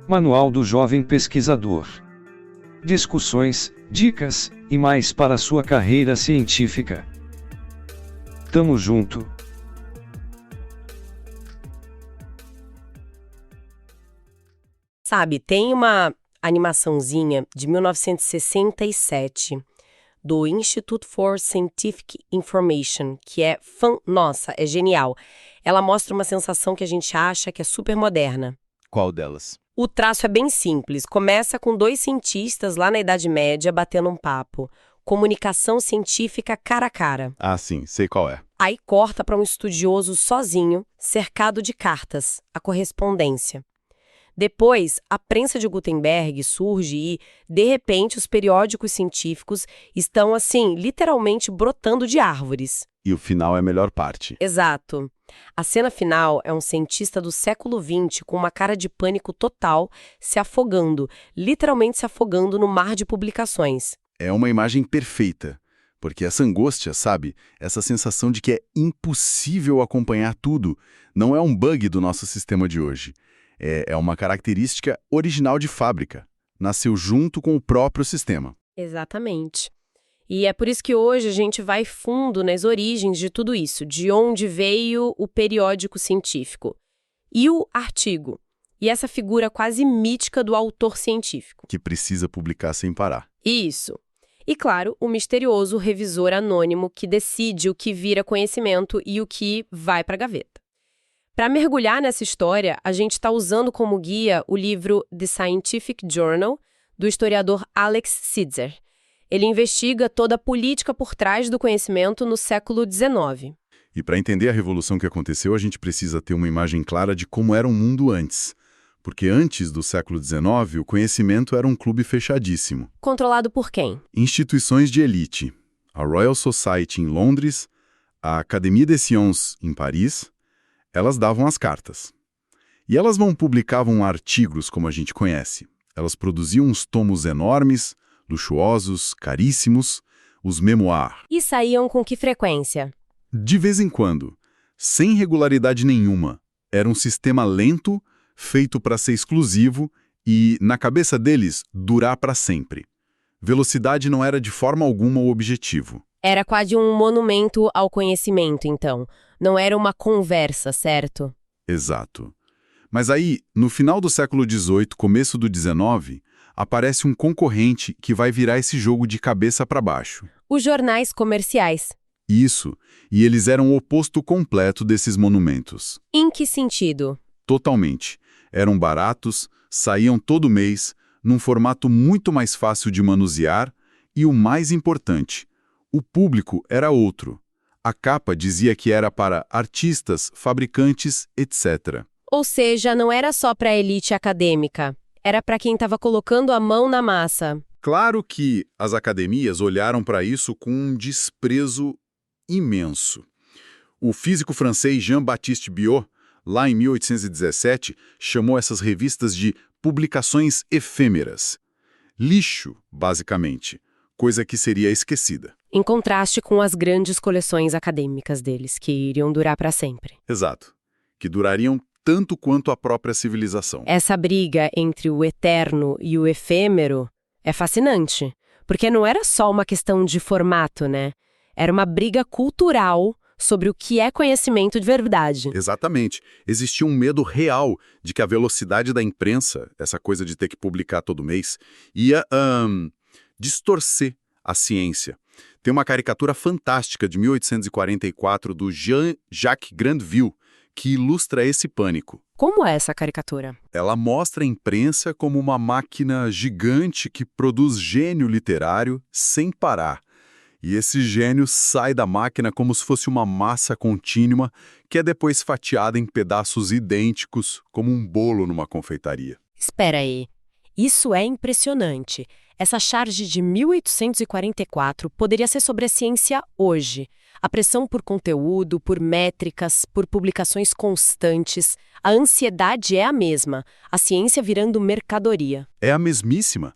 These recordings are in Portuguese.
Manual do Jovem Pesquisador. Discussões, dicas e mais para sua carreira científica. Tamo junto. Sabe, tem uma animaçãozinha de 1967 do Institute for Scientific Information, que é nossa, é genial. Ela mostra uma sensação que a gente acha que é super moderna. Qual delas? O traço é bem simples. Começa com dois cientistas lá na Idade Média batendo um papo. Comunicação científica cara a cara. Ah, sim, sei qual é. Aí corta para um estudioso sozinho, cercado de cartas, a correspondência. Depois, a prensa de Gutenberg surge e, de repente, os periódicos científicos estão, assim, literalmente brotando de árvores. E o final é a melhor parte. Exato. A cena final é um cientista do século XX com uma cara de pânico total, se afogando, literalmente se afogando no mar de publicações. É uma imagem perfeita, porque essa angústia, sabe? Essa sensação de que é impossível acompanhar tudo, não é um bug do nosso sistema de hoje. É uma característica original de fábrica. Nasceu junto com o próprio sistema. Exatamente. E é por isso que hoje a gente vai fundo nas origens de tudo isso, de onde veio o periódico científico. E o artigo. E essa figura quase mítica do autor científico. Que precisa publicar sem parar. Isso. E, claro, o misterioso revisor anônimo que decide o que vira conhecimento e o que vai para a gaveta. Para mergulhar nessa história, a gente está usando como guia o livro The Scientific Journal, do historiador Alex Sitzer. Ele investiga toda a política por trás do conhecimento no século XIX. E para entender a revolução que aconteceu, a gente precisa ter uma imagem clara de como era o mundo antes. Porque antes do século XIX, o conhecimento era um clube fechadíssimo. Controlado por quem? Instituições de elite. A Royal Society em Londres, a Académie des Sciences em Paris, elas davam as cartas. E elas não publicavam artigos como a gente conhece. Elas produziam uns tomos enormes, luxuosos, caríssimos, os memoirs. E saíam com que frequência? De vez em quando, sem regularidade nenhuma. Era um sistema lento, feito para ser exclusivo e, na cabeça deles, durar para sempre. Velocidade não era de forma alguma o objetivo. Era quase um monumento ao conhecimento, então. Não era uma conversa, certo? Exato. Mas aí, no final do século XVIII, começo do XIX, aparece um concorrente que vai virar esse jogo de cabeça para baixo. Os jornais comerciais. Isso, e eles eram o oposto completo desses monumentos. Em que sentido? Totalmente. Eram baratos, saíam todo mês, num formato muito mais fácil de manusear e, o mais importante, o público era outro. A capa dizia que era para artistas, fabricantes, etc. Ou seja, não era só para a elite acadêmica. Era para quem estava colocando a mão na massa. Claro que as academias olharam para isso com um desprezo imenso. O físico francês Jean-Baptiste Biot, lá em 1817, chamou essas revistas de publicações efêmeras. Lixo, basicamente, coisa que seria esquecida. Em contraste com as grandes coleções acadêmicas deles, que iriam durar para sempre. Exato. Que durariam tanto quanto a própria civilização. Essa briga entre o eterno e o efêmero é fascinante, porque não era só uma questão de formato, né? Era uma briga cultural sobre o que é conhecimento de verdade. Exatamente. Existia um medo real de que a velocidade da imprensa, essa coisa de ter que publicar todo mês, ia distorcer a ciência. Tem uma caricatura fantástica de 1844 do Jean-Jacques Grandville, que ilustra esse pânico. Como é essa caricatura? Ela mostra a imprensa como uma máquina gigante que produz gênio literário sem parar. E esse gênio sai da máquina como se fosse uma massa contínua que é depois fatiada em pedaços idênticos, como um bolo numa confeitaria. Espera aí. Isso é impressionante. Essa charge de 1844 poderia ser sobre a ciência hoje. A pressão por conteúdo, por métricas, por publicações constantes. A ansiedade é a mesma. A ciência virando mercadoria. É a mesmíssima.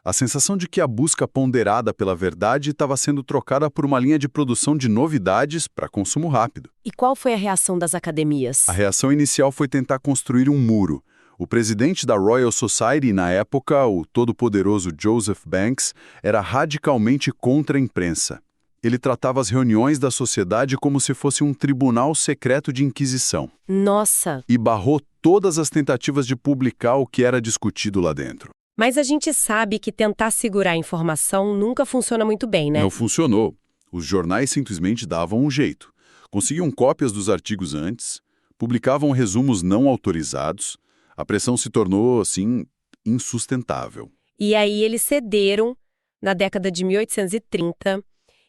A sensação de que a busca ponderada pela verdade estava sendo trocada por uma linha de produção de novidades para consumo rápido. E qual foi a reação das academias? A reação inicial foi tentar construir um muro, O presidente da Royal Society na época, o todo-poderoso Joseph Banks, era radicalmente contra a imprensa. Ele tratava as reuniões da sociedade como se fosse um tribunal secreto de inquisição. Nossa! E barrou todas as tentativas de publicar o que era discutido lá dentro. Mas a gente sabe que tentar segurar a informação nunca funciona muito bem, né? Não funcionou. Os jornais simplesmente davam um jeito. Conseguiam cópias dos artigos antes, publicavam resumos não autorizados. A pressão se tornou, assim, insustentável. E aí eles cederam na década de 1830.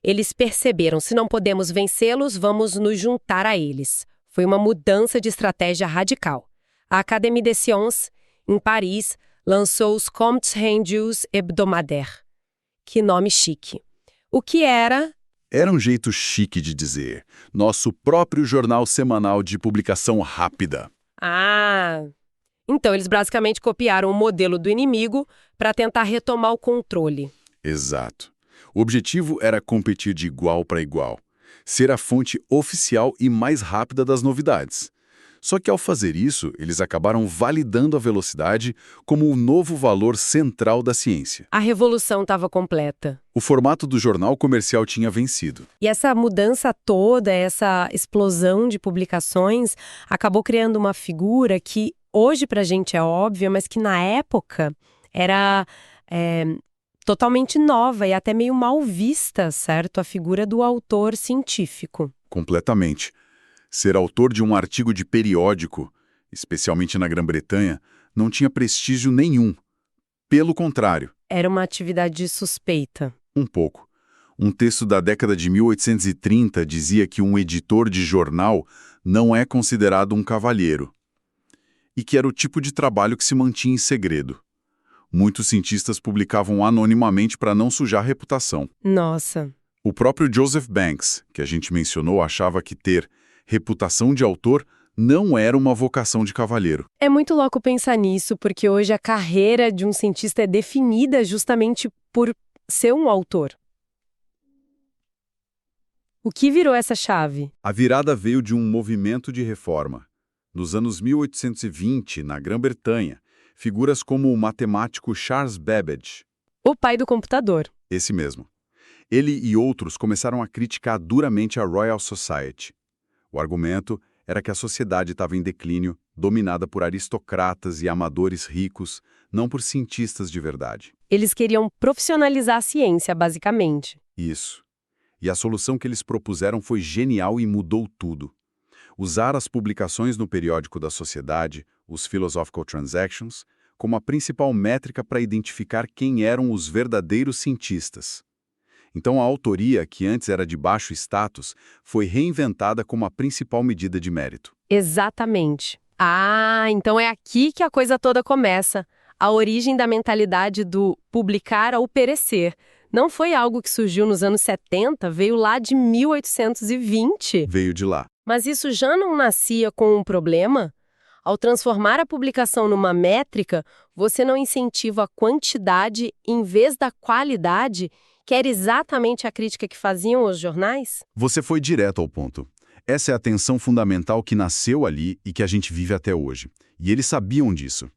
Eles perceberam, se não podemos vencê-los, vamos nos juntar a eles. Foi uma mudança de estratégia radical. A Académie des Sciences, em Paris, lançou os Comptes Rendus Hebdomadaires. Que nome chique. O que era? Era um jeito chique de dizer. Nosso próprio jornal semanal de publicação rápida. Ah! Então eles basicamente copiaram o modelo do inimigo para tentar retomar o controle. Exato. O objetivo era competir de igual para igual, ser a fonte oficial e mais rápida das novidades. Só que ao fazer isso, eles acabaram validando a velocidade como o novo valor central da ciência. A revolução estava completa. O formato do jornal comercial tinha vencido. E essa mudança toda, essa explosão de publicações, acabou criando uma figura que hoje pra gente é óbvia, mas que na época era totalmente nova e até meio mal vista, certo? A figura do autor científico. Completamente. Ser autor de um artigo de periódico, especialmente na Grã-Bretanha, não tinha prestígio nenhum. Pelo contrário. Era uma atividade suspeita. Um pouco. Um texto da década de 1830 dizia que um editor de jornal não é considerado um cavalheiro. E que era o tipo de trabalho que se mantinha em segredo. Muitos cientistas publicavam anonimamente para não sujar a reputação. Nossa. O próprio Joseph Banks, que a gente mencionou, achava que ter reputação de autor não era uma vocação de cavalheiro. É muito louco pensar nisso, porque hoje a carreira de um cientista é definida justamente por ser um autor. O que virou essa chave? A virada veio de um movimento de reforma. Nos anos 1820, na Grã-Bretanha, figuras como o matemático Charles Babbage, O pai do computador. esse mesmo. Ele e outros começaram a criticar duramente a Royal Society. O argumento era que a sociedade estava em declínio, dominada por aristocratas e amadores ricos, não por cientistas de verdade. Eles queriam profissionalizar a ciência, basicamente. Isso. E a solução que eles propuseram foi genial e mudou tudo. Usar as publicações no periódico da sociedade, os Philosophical Transactions, como a principal métrica para identificar quem eram os verdadeiros cientistas. Então a autoria, que antes era de baixo status, foi reinventada como a principal medida de mérito. Exatamente. Ah, então é aqui que a coisa toda começa. A origem da mentalidade do publicar ou perecer. Não foi algo que surgiu nos anos 70, veio lá de 1820. Veio de lá. Mas isso já não nascia com um problema? Ao transformar a publicação numa métrica, você não incentiva a quantidade em vez da qualidade, que era exatamente a crítica que faziam os jornais? Você foi direto ao ponto. Essa é a tensão fundamental que nasceu ali e que a gente vive até hoje. E eles sabiam disso.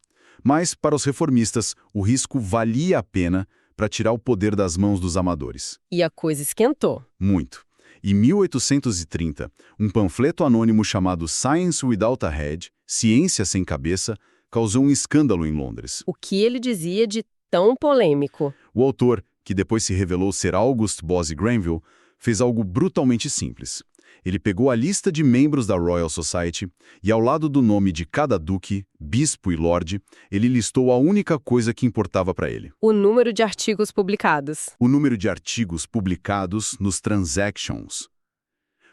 Mas, para os reformistas, o risco valia a pena para tirar o poder das mãos dos amadores. E a coisa esquentou. Muito. Em 1830, um panfleto anônimo chamado Science Without a Head, Ciência Sem Cabeça, causou um escândalo em Londres. O que ele dizia de tão polêmico? O autor, que depois se revelou ser August Bosse Grenville, fez algo brutalmente simples. Ele pegou a lista de membros da Royal Society e, ao lado do nome de cada duque, bispo e lorde, ele listou a única coisa que importava para ele. O número de artigos publicados. O número de artigos publicados nos Transactions.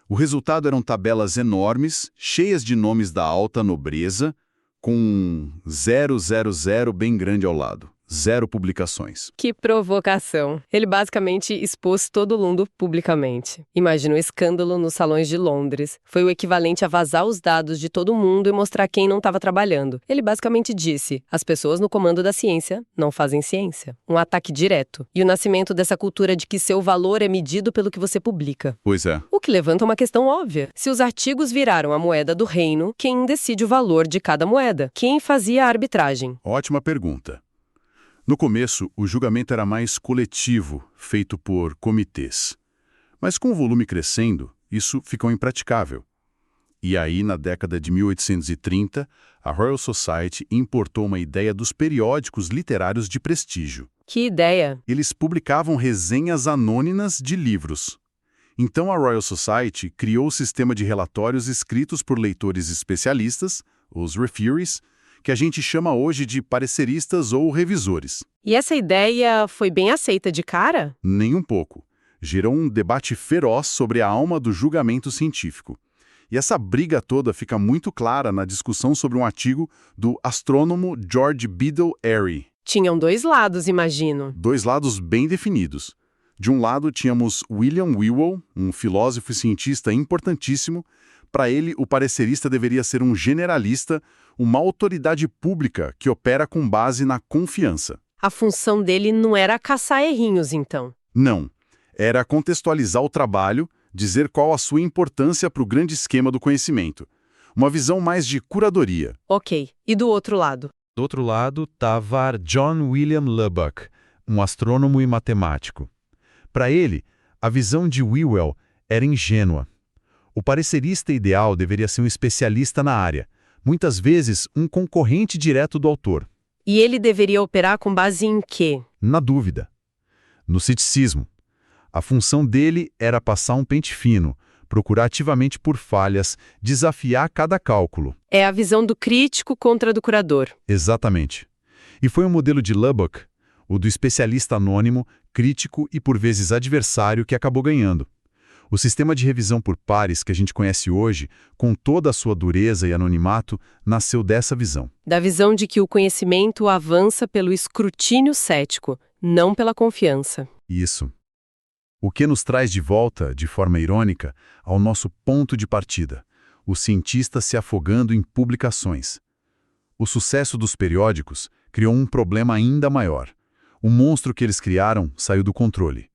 O resultado eram tabelas enormes, cheias de nomes da alta nobreza, com um 000 bem grande ao lado. 0 publicações. Que provocação. Ele basicamente expôs todo mundo publicamente. Imagina um escândalo nos salões de Londres. Foi o equivalente a vazar os dados de todo mundo e mostrar quem não estava trabalhando. Ele basicamente disse: as pessoas no comando da ciência não fazem ciência. Um ataque direto. E o nascimento dessa cultura de que seu valor é medido pelo que você publica. Pois é. O que levanta uma questão óbvia. Se os artigos viraram a moeda do reino, quem decide o valor de cada moeda? Quem fazia a arbitragem? Ótima pergunta. No começo, o julgamento era mais coletivo, feito por comitês. Mas com o volume crescendo, isso ficou impraticável. E aí, na década de 1830, a Royal Society importou uma ideia dos periódicos literários de prestígio. Que ideia! Eles publicavam resenhas anônimas de livros. Então a Royal Society criou o sistema de relatórios escritos por leitores especialistas, os referees, que a gente chama hoje de pareceristas ou revisores. E essa ideia foi bem aceita de cara? Nem um pouco. Gerou um debate feroz sobre a alma do julgamento científico. E essa briga toda fica muito clara na discussão sobre um artigo do astrônomo George Biddell Airy. Tinham dois lados, imagino. 2 lados bem definidos. De um lado tínhamos William Whewell, um filósofo e cientista importantíssimo. Para ele, o parecerista deveria ser um generalista, uma autoridade pública que opera com base na confiança. A função dele não era caçar errinhos, então. Não. Era contextualizar o trabalho, dizer qual a sua importância para o grande esquema do conhecimento. Uma visão mais de curadoria. Ok. E do outro lado? Do outro lado estava John William Lubbock, um astrônomo e matemático. Para ele, a visão de Whewell era ingênua. O parecerista ideal deveria ser um especialista na área, muitas vezes um concorrente direto do autor. E ele deveria operar com base em quê? Na dúvida. No ceticismo. A função dele era passar um pente fino, procurar ativamente por falhas, desafiar cada cálculo. É a visão do crítico contra a do curador. Exatamente. E foi o modelo de Lubbock, o do especialista anônimo, crítico e por vezes adversário, que acabou ganhando. O sistema de revisão por pares que a gente conhece hoje, com toda a sua dureza e anonimato, nasceu dessa visão. Da visão de que o conhecimento avança pelo escrutínio cético, não pela confiança. Isso. O que nos traz de volta, de forma irônica, ao nosso ponto de partida, o cientista se afogando em publicações. O sucesso dos periódicos criou um problema ainda maior. O monstro que eles criaram saiu do controle.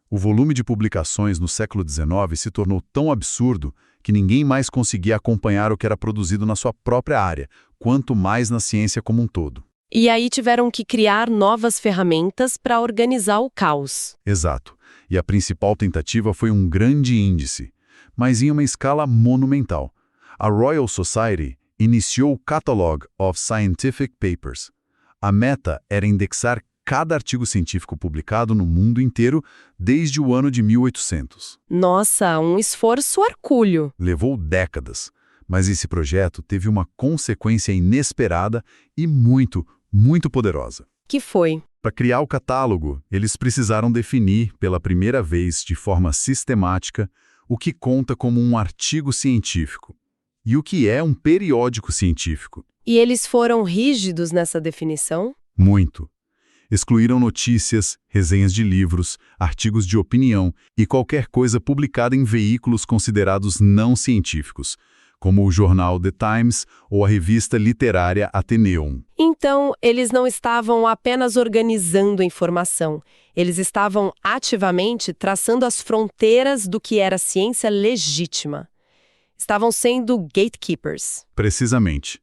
O volume de publicações no século XIX se tornou tão absurdo que ninguém mais conseguia acompanhar o que era produzido na sua própria área, quanto mais na ciência como um todo. E aí tiveram que criar novas ferramentas para organizar o caos. Exato. E a principal tentativa foi um grande índice, mas em uma escala monumental. A Royal Society iniciou o Catalogue of Scientific Papers. A meta era indexar cada artigo científico publicado no mundo inteiro desde o ano de 1800. Nossa, um esforço hercúleo. Levou décadas, mas esse projeto teve uma consequência inesperada e muito, muito poderosa. Que foi? Para criar o catálogo, eles precisaram definir, pela primeira vez de forma sistemática, o que conta como um artigo científico e o que é um periódico científico. E eles foram rígidos nessa definição? Muito. Excluíram notícias, resenhas de livros, artigos de opinião e qualquer coisa publicada em veículos considerados não científicos, como o jornal The Times ou a revista literária Atheneum. Então, eles não estavam apenas organizando a informação, eles estavam ativamente traçando as fronteiras do que era ciência legítima. Estavam sendo gatekeepers. Precisamente.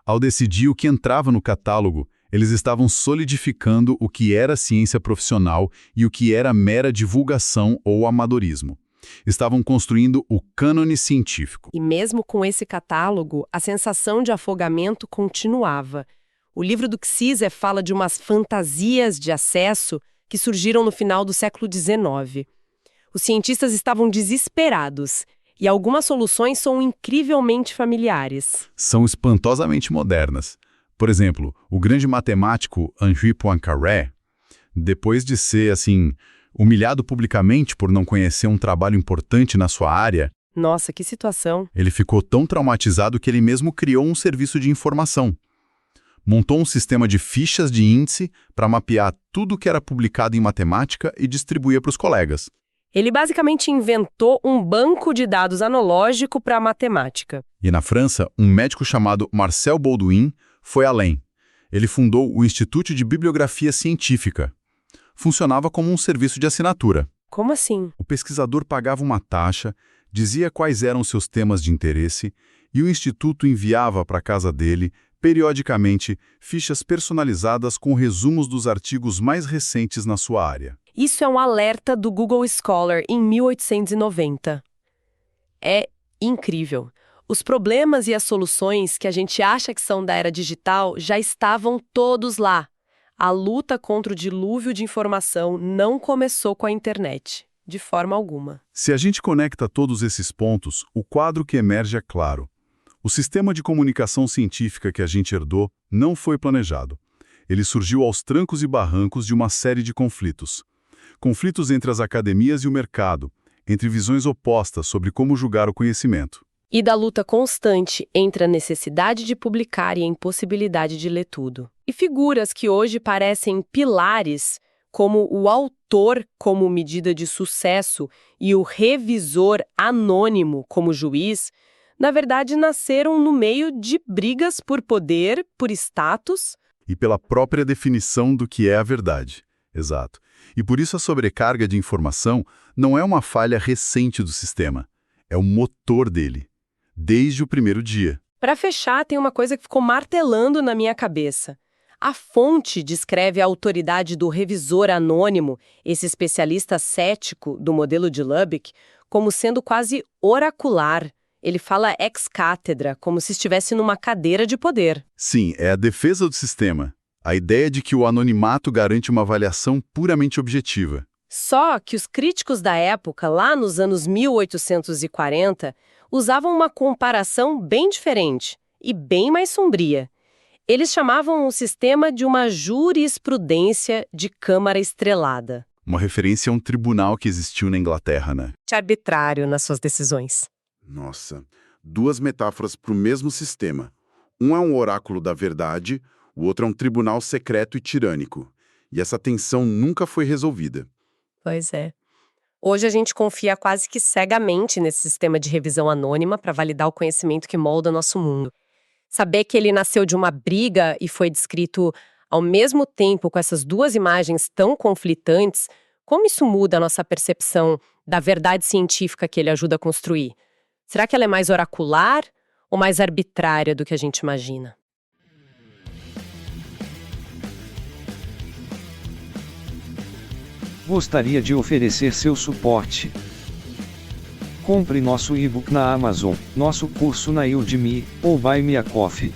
Ao decidir o que entrava no catálogo, eles estavam solidificando o que era ciência profissional e o que era mera divulgação ou amadorismo. Estavam construindo o cânone científico. E mesmo com esse catálogo, a sensação de afogamento continuava. O livro do Ksiser fala de umas fantasias de acesso que surgiram no final do século XIX. Os cientistas estavam desesperados, e algumas soluções são incrivelmente familiares. São espantosamente modernas. Por exemplo, o grande matemático Henri Poincaré, depois de ser, humilhado publicamente por não conhecer um trabalho importante na sua área... Nossa, que situação! Ele ficou tão traumatizado que ele mesmo criou um serviço de informação. Montou um sistema de fichas de índice para mapear tudo que era publicado em matemática e distribuía para os colegas. Ele basicamente inventou um banco de dados analógico para a matemática. E na França, um médico chamado Marcel Baudouin foi além. Ele fundou o Instituto de Bibliografia Científica. Funcionava como um serviço de assinatura. Como assim? O pesquisador pagava uma taxa, dizia quais eram seus temas de interesse e o instituto enviava para a casa dele, periodicamente, fichas personalizadas com resumos dos artigos mais recentes na sua área. Isso é um alerta do Google Scholar em 1890. É incrível. Os problemas e as soluções que a gente acha que são da era digital já estavam todos lá. A luta contra o dilúvio de informação não começou com a internet, de forma alguma. Se a gente conecta todos esses pontos, o quadro que emerge é claro. O sistema de comunicação científica que a gente herdou não foi planejado. Ele surgiu aos trancos e barrancos de uma série de conflitos. Conflitos entre as academias e o mercado, entre visões opostas sobre como julgar o conhecimento. E da luta constante entre a necessidade de publicar e a impossibilidade de ler tudo. E figuras que hoje parecem pilares, como o autor como medida de sucesso e o revisor anônimo como juiz, na verdade nasceram no meio de brigas por poder, por status. E pela própria definição do que é a verdade. Exato. E por isso a sobrecarga de informação não é uma falha recente do sistema. É o motor dele. Desde o primeiro dia. Para fechar, tem uma coisa que ficou martelando na minha cabeça. A fonte descreve a autoridade do revisor anônimo, esse especialista cético do modelo de Lubbock, como sendo quase oracular. Ele fala ex cátedra, como se estivesse numa cadeira de poder. Sim, é a defesa do sistema. A ideia de que o anonimato garante uma avaliação puramente objetiva. Só que os críticos da época, lá nos anos 1840, usavam uma comparação bem diferente e bem mais sombria. Eles chamavam o sistema de uma jurisprudência de câmara estrelada. Uma referência a um tribunal que existiu na Inglaterra, né? Arbitrário nas suas decisões. Nossa, duas metáforas para o mesmo sistema. Um é um oráculo da verdade, o outro é um tribunal secreto e tirânico. E essa tensão nunca foi resolvida. Pois é. Hoje a gente confia quase que cegamente nesse sistema de revisão anônima para validar o conhecimento que molda nosso mundo. Saber que ele nasceu de uma briga e foi descrito ao mesmo tempo com essas duas imagens tão conflitantes, como isso muda a nossa percepção da verdade científica que ele ajuda a construir? Será que ela é mais oracular ou mais arbitrária do que a gente imagina? Gostaria de oferecer seu suporte. Compre nosso e-book na Amazon, nosso curso na Udemy ou Buy Me a Coffee.